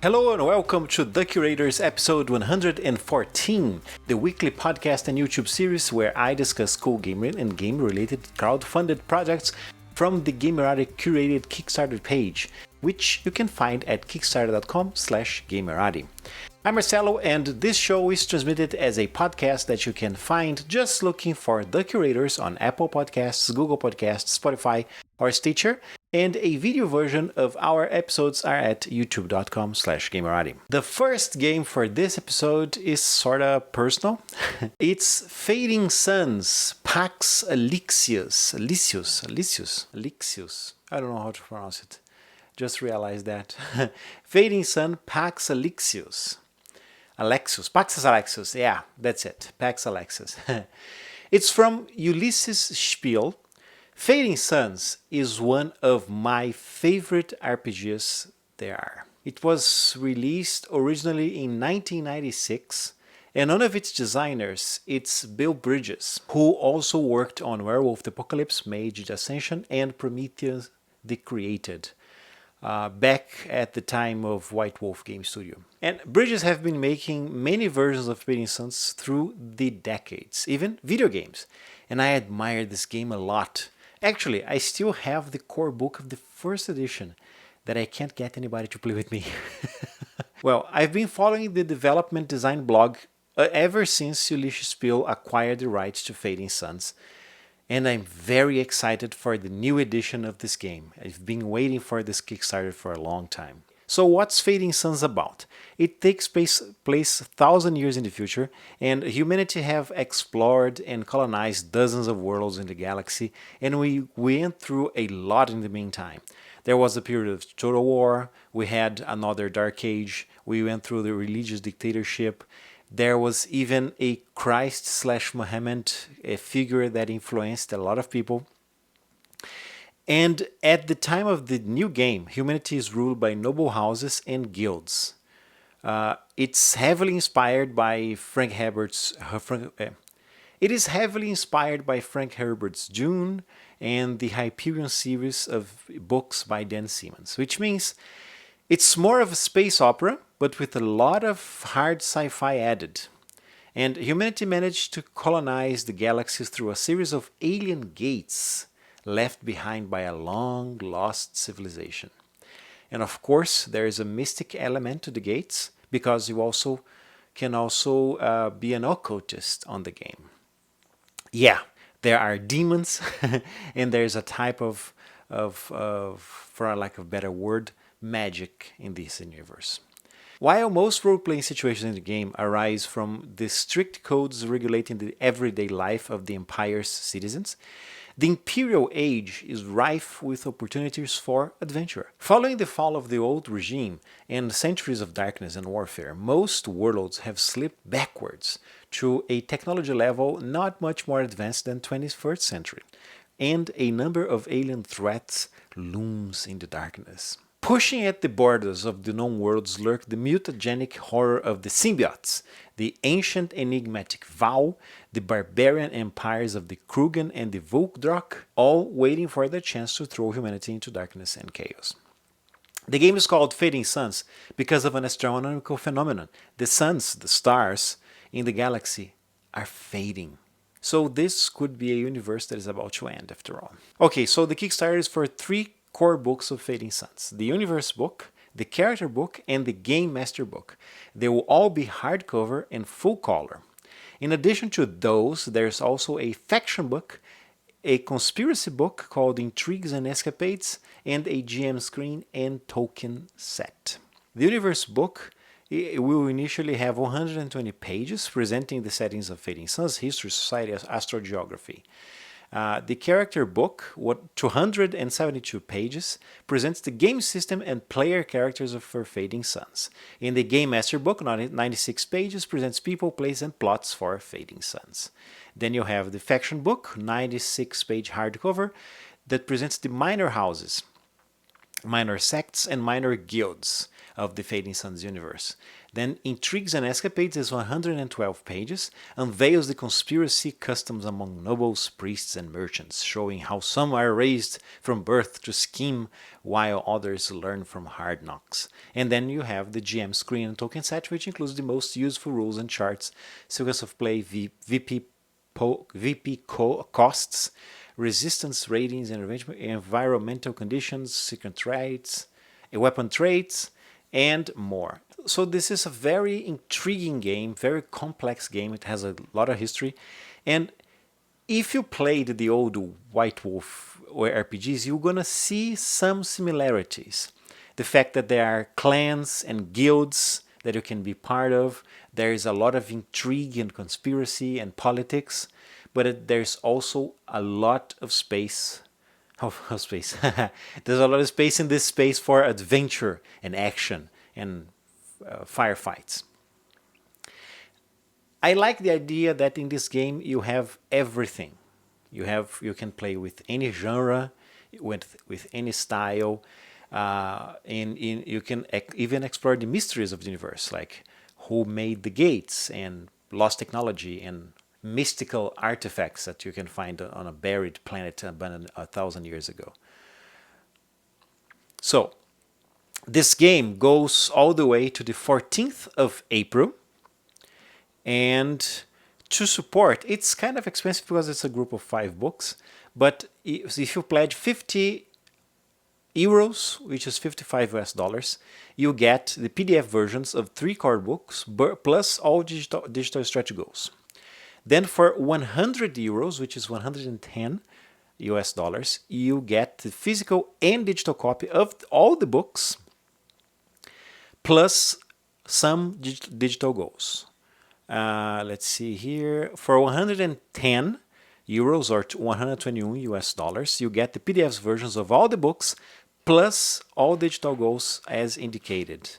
Hello and welcome to The Curators episode 114, the weekly podcast and YouTube series where I discuss cool gaming and game-related crowd-funded projects from the Gamerati curated Kickstarter page, which you can find at kickstarter.com/Gamerati. I'm Marcelo, and this show is transmitted as a podcast that you can find just looking for The Curators on Apple Podcasts, Google Podcasts, Spotify, or Stitcher, and a video version of our episodes are at youtube.com/Gamerati. The first game for this episode is sorta personal. It's Fading Suns, Pax Alexius. Alexius. I don't know how to pronounce it. Just realized that. Fading Sun, Pax Alexius. Pax Alexius, yeah, that's it, Pax Alexius. It's from Ulisses Spiele. Fading Suns is one of my favorite RPGs there are. It was released originally in 1996, and one of its designers is Bill Bridges, who also worked on Werewolf the Apocalypse, Mage Ascension, and Prometheus the Created, back at the time of White Wolf Game Studio. And Bridges have been making many versions of Fading Suns through the decades, even video games, and I admire this game a lot. Actually, I still have the core book of the first edition that I can't get anybody to play with me. Well, I've been following the development design blog ever since Ulisses Spiele acquired the rights to Fading Suns, and I'm very excited for the new edition of this game. I've been waiting for this Kickstarter for a long time. So what's Fading Suns about? It takes place 1,000 years in the future, and humanity have explored and colonized dozens of worlds in the galaxy, and we went through a lot in the meantime. There was a period of total war, we had another dark age, we went through the religious dictatorship, there was even a Christ/Muhammad, a figure that influenced a lot of people. And at the time of the new game, humanity is ruled by noble houses and guilds. It's heavily inspired by Frank Herbert's Dune and the Hyperion series of books by Dan Simmons, which means it's more of a space opera, but with a lot of hard sci-fi added. And humanity managed to colonize the galaxies through a series of alien gates left behind by a long-lost civilization. And of course, there is a mystic element to the gates, because you can also be an occultist on the game. Yeah, there are demons, and there's a type of, for lack of a better word, magic in this universe. While most role-playing situations in the game arise from the strict codes regulating the everyday life of the Empire's citizens, the Imperial Age is rife with opportunities for adventure. Following the fall of the old regime and centuries of darkness and warfare, most worlds have slipped backwards to a technology level not much more advanced than 21st century, and a number of alien threats looms in the darkness. Pushing at the borders of the known worlds lurk the mutagenic horror of the symbiotes, the ancient enigmatic Vow, the barbarian empires of the Krugen and the Volkdrok, all waiting for their chance to throw humanity into darkness and chaos. The game is called Fading Suns because of an astronomical phenomenon. The suns, the stars in the galaxy, are fading. So this could be a universe that is about to end after all. Okay, so the Kickstarter is for 3 core books of Fading Suns: the Universe book, the Character book, and the Game Master book. They will all be hardcover and full color. In addition to those, there's also a faction book, a conspiracy book called Intrigues and Escapades, and a GM screen and token set. The Universe book will initially have 120 pages presenting the settings of Fading Suns, history, society, astrogeography. The Character book, 272 pages, presents the game system and player characters for Fading Suns. In the Game Master book, 96 pages, presents people, place, and plots for Fading Suns. Then you have the Faction book, 96-page hardcover, that presents the minor houses, minor sects, and minor guilds of the Fading Suns universe. Then Intrigues and Escapades is 112 pages, unveils the conspiracy customs among nobles, priests, and merchants, showing how some are raised from birth to scheme while others learn from hard knocks. And then you have the GM screen and token set, which includes the most useful rules and charts, sequence of play, VP costs, resistance ratings and environmental conditions, secret rights, weapon traits, and more. So this is a very intriguing game, very complex game. It has a lot of history. And if you played the old White Wolf RPGs, you're going to see some similarities. The fact that there are clans and guilds that you can be part of. There is a lot of intrigue and conspiracy and politics, but there's also a lot of space. Space. There's a lot of space in this space for adventure and action and firefights. I like the idea that in this game you have everything. You can play with any genre, with any style, and you can even explore the mysteries of the universe, like who made the gates and lost technology and mystical artifacts that you can find on a buried planet abandoned 1,000 years ago. So this game goes all the way to the 14th of April. And to support, it's kind of expensive because it's a group of 5 books. But if you pledge 50 euros, which is $55, you get the PDF versions of 3 core books plus all digital stretch goals. Then for 100 euros, which is 110 US dollars, you get the physical and digital copy of all the books plus some digital goals. Let's see here. For 110 euros or 121 US dollars, you get the PDF versions of all the books plus all digital goals as indicated.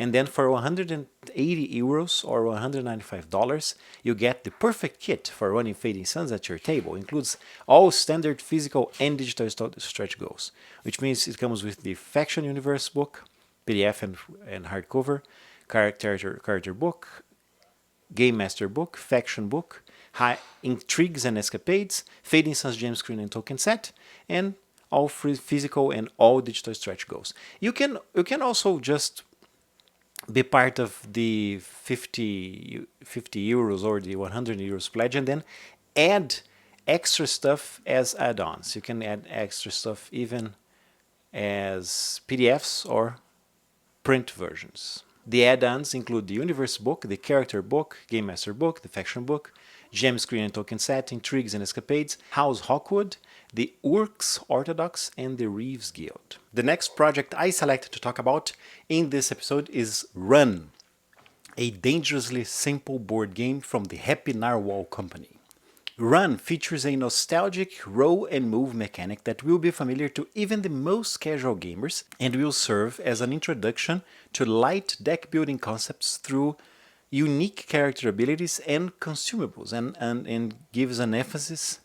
And then for 180 euros or $195, you get the perfect kit for running Fading Suns at your table. It includes all standard physical and digital stretch goals, which means it comes with the Faction Universe book, PDF and hardcover, character book, Game Master book, Faction book, Intrigues and Escapades, Fading Suns Gem Screen and Token Set, and all free physical and all digital stretch goals. You can also just be part of the 50 euros or the 100 euros pledge and then add extra stuff as add-ons. You can add extra stuff even as PDFs or print versions. The add-ons include the Universe book, the Character book, Game Master book, the Faction book, Gem Screen and Token Set, Intrigues and Escapades, House Hawkwood, the Urks Orthodox, and the Reeves Guild. The next project I selected to talk about in this episode is Run, a dangerously simple board game from the Happy Narwal Company. Run features a nostalgic roll and move mechanic that will be familiar to even the most casual gamers and will serve as an introduction to light deck building concepts through unique character abilities and consumables and gives an emphasis.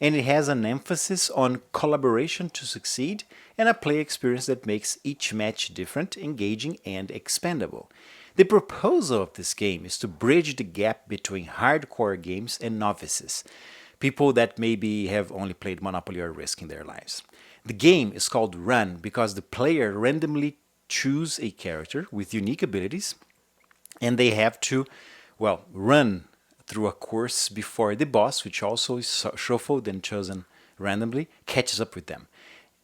And it has an emphasis on collaboration to succeed and a play experience that makes each match different, engaging, and expandable. The proposal of this game is to bridge the gap between hardcore games and novices, people that maybe have only played Monopoly or Risk in their lives. The game is called Run because the player randomly choose a character with unique abilities and they have to, run through a course before the boss, which also is shuffled and chosen randomly, catches up with them.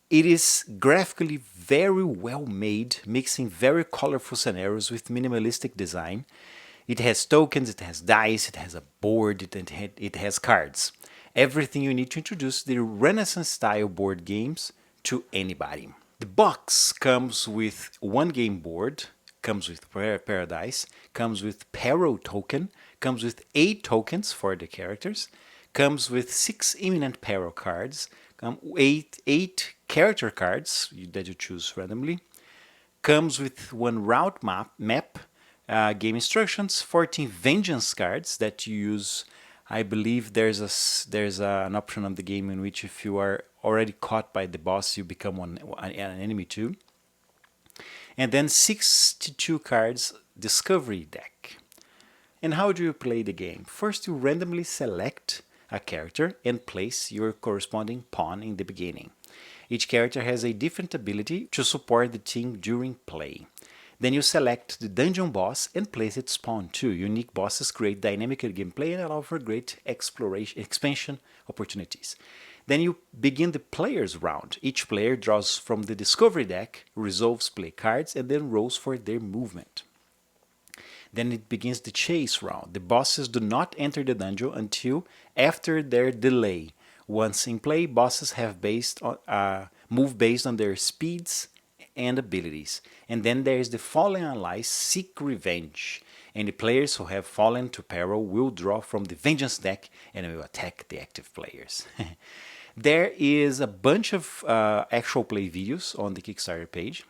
It is graphically very well made, mixing very colorful scenarios with minimalistic design. It has tokens, it has dice, it has a board, it has cards. Everything you need to introduce the Renaissance-style board games to anybody. The box comes with 1 game board, comes with Paradise, comes with Peril token, comes with 8 tokens for the characters, comes with 6 Imminent Peril cards, 8 character cards that you choose randomly, comes with 1 route map, game instructions, 14 Vengeance cards that you use. I believe there's an option on the game in which if you are already caught by the boss, you become an enemy too. And then 62 cards Discovery deck. And how do you play the game? First, you randomly select a character and place your corresponding pawn in the beginning. Each character has a different ability to support the team during play. Then you select the dungeon boss and place its pawn too. Unique bosses create dynamic gameplay and allow for great expansion opportunities. Then you begin the player's round. Each player draws from the Discovery deck, resolves play cards, and then rolls for their movement. Then it begins the chase round. The bosses do not enter the dungeon until after their delay. Once in play, bosses have move based on their speeds and abilities. And then there is the Fallen Allies Seek Revenge. And the players who have fallen to peril will draw from the Vengeance deck and will attack the active players. There is a bunch of actual play videos on the Kickstarter page.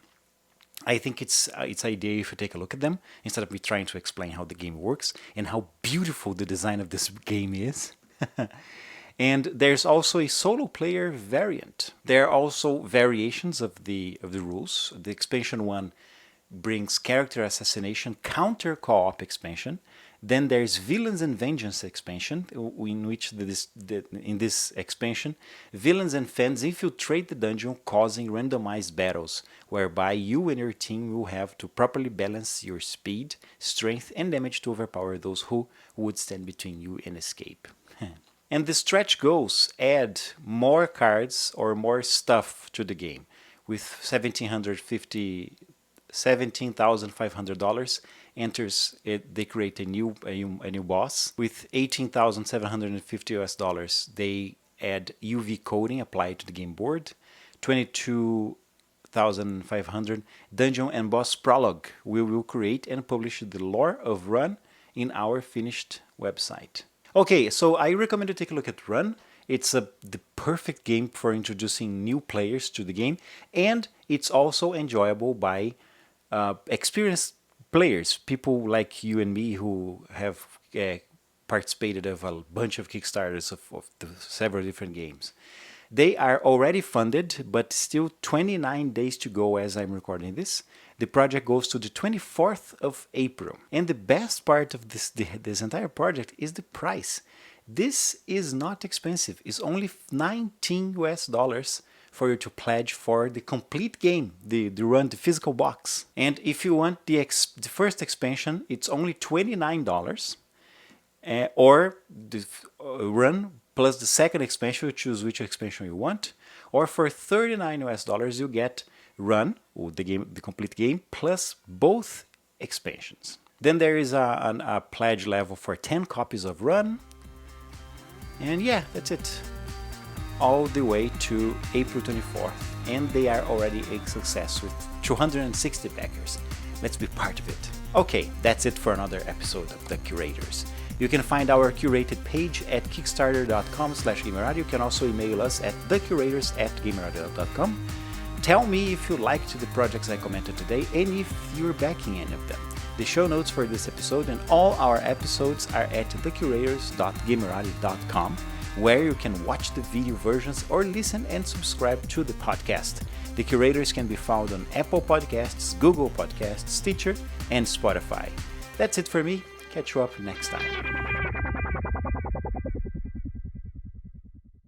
I think it's ideal if you take a look at them instead of me trying to explain how the game works and how beautiful the design of this game is. And there's also a solo player variant. There are also variations of the rules. The expansion 1 brings character assassination counter co-op expansion. Then there's Villains and Vengeance expansion, in which in this expansion, villains and fans infiltrate the dungeon, causing randomized battles, whereby you and your team will have to properly balance your speed, strength, and damage to overpower those who would stand between you and escape. And the stretch goals add more cards or more stuff to the game, with $17,500 enters it, they create a new boss. With $18,750 they add UV coding applied to the game board. 22,500 dungeon and boss prologue. We will create and publish the lore of Run in our finished website. Okay, so I recommend you take a look at Run. It's the perfect game for introducing new players to the game, and it's also enjoyable by experienced players, people like you and me who have participated of a bunch of Kickstarters of several different games. They are already funded, but still 29 days to go as I'm recording this. The project goes to the 24th of April. And the best part of this entire project is the price. This is not expensive. It's only $19 for you to pledge for the complete game, the Run, the physical box. And if you want the first expansion, it's only $29, or the Run plus the second expansion. You choose which expansion you want. Or for $39, you get Run, or the complete game, plus both expansions. Then there is a pledge level for 10 copies of Run. And yeah, that's it. All the way to April 24th. And they are already a success with 260 backers. Let's be part of it. Okay, that's it for another episode of The Curators. You can find our curated page at kickstarter.com/gamerradio. You can also email us at thecurators@gamerradio.com. Tell me if you liked the projects I commented today and if you're backing any of them. The show notes for this episode and all our episodes are at thecurators.gamerradio.com, where you can watch the video versions or listen and subscribe to the podcast. The Curators can be found on Apple Podcasts, Google Podcasts, Stitcher, and Spotify. That's it for me. Catch you up next time.